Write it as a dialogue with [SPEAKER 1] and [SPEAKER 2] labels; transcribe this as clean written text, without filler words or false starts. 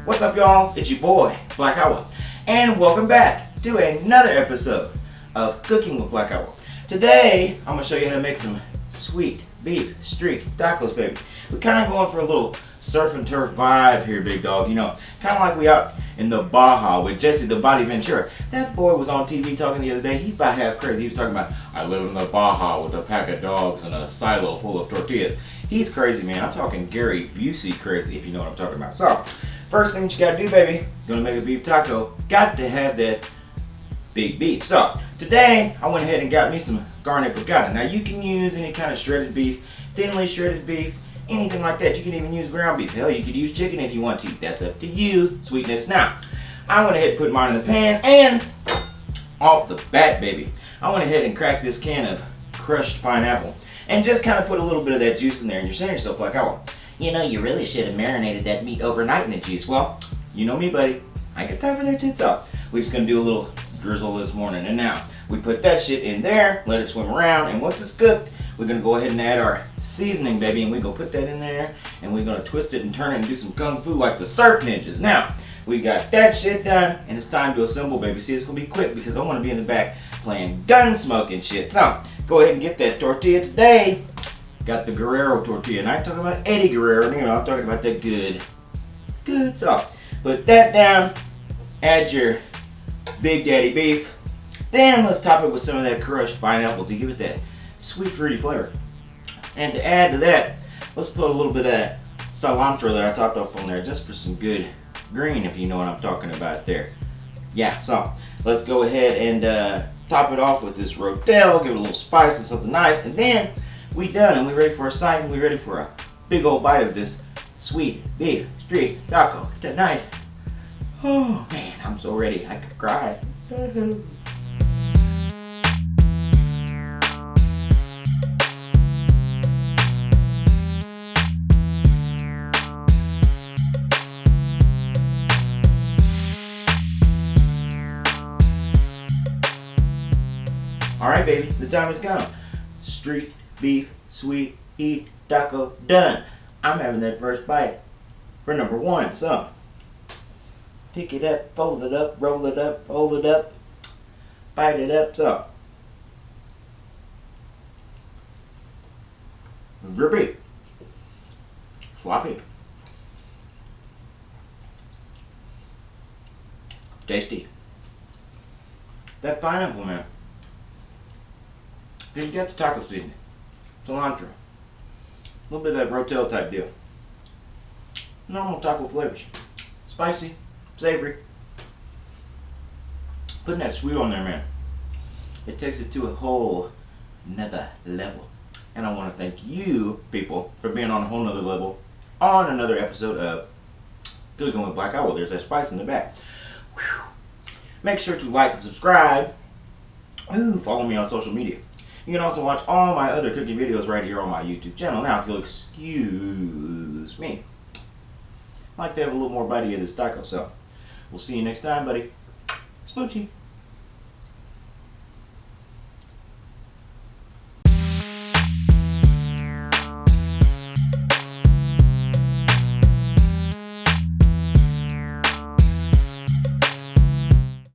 [SPEAKER 1] What's up, y'all? It's your boy, Black Owl, and welcome back to another episode of Cooking with Black Owl. Today, I'm going to show you how to make some sweet beef street tacos, baby. We're kind of going for a little surf and turf vibe here, big dog. You know, kind of like we out in the Baja with Jesse the Body Ventura. That boy was on TV talking the other day. He's about half crazy. He was talking about, I live in the Baja with a pack of dogs and a silo full of tortillas. He's crazy, man. I'm talking Gary Busey crazy, if you know what I'm talking about. So, first thing you gotta do, baby, gonna make a beef taco, got to have that big beef. So, today, I went ahead and got me some garnet picada. Now, you can use any kind of shredded beef, thinly shredded beef, anything like that. You can even use ground beef. Hell, you could use chicken if you want to. That's up to you, sweetness. Now, I went ahead and put mine in the pan, and off the bat, baby, I went ahead and cracked this can of crushed pineapple. And just kind of put a little bit of that juice in there, and you're saying to yourself, like, oh, you know, you really should have marinated that meat overnight in the juice. Well, you know me, buddy. I ain't got time for that shit, so we're just going to do a little drizzle this morning. And now, we put that shit in there, let it swim around, and once it's cooked, we're going to go ahead and add our seasoning, baby, and we're going to put that in there, and we're going to twist it and turn it and do some kung fu like the surf ninjas. Now, we got that shit done, and it's time to assemble, baby. See, it's going to be quick because I want to be in the back playing Gunsmoke and shit. So, go ahead and get that tortilla today. Got the Guerrero tortilla, and I ain't talking about Eddie Guerrero, you know, I'm talking about that good. So, put that down, add your Big Daddy beef, then let's top it with some of that crushed pineapple to give it that sweet fruity flavor. And to add to that, let's put a little bit of that cilantro that I topped up on there just for some good green, if you know what I'm talking about there. Yeah, so let's go ahead and top it off with this Rotel, give it a little spice and something nice, and then we done and we ready for a side and we ready for a big old bite of this sweet beef street taco tonight. Oh man, I'm so ready, I could cry. Alright, baby, the time has come. Street beef sweet heat taco done. I'm having that first bite for number one. So, pick it up, fold it up, roll it up, hold it up, bite it up. So, drippy, sloppy, tasty. That pineapple, man. You got the taco seasoning, cilantro, a little bit of that Rotel type deal. Normal taco flavors. Spicy, savory. Putting that sweet on there, man, it takes it to a whole nother level. And I want to thank you, people, for being on a whole nother level on another episode of Cooking with Black Owl. There's that spice in the back. Whew. Make sure to like and subscribe. Ooh, follow me on social media. You can also watch all my other cooking videos right here on my YouTube channel. Now, if you'll excuse me, I'd like to have a little more bite of this taco, so we'll see you next time, buddy. Smoochie.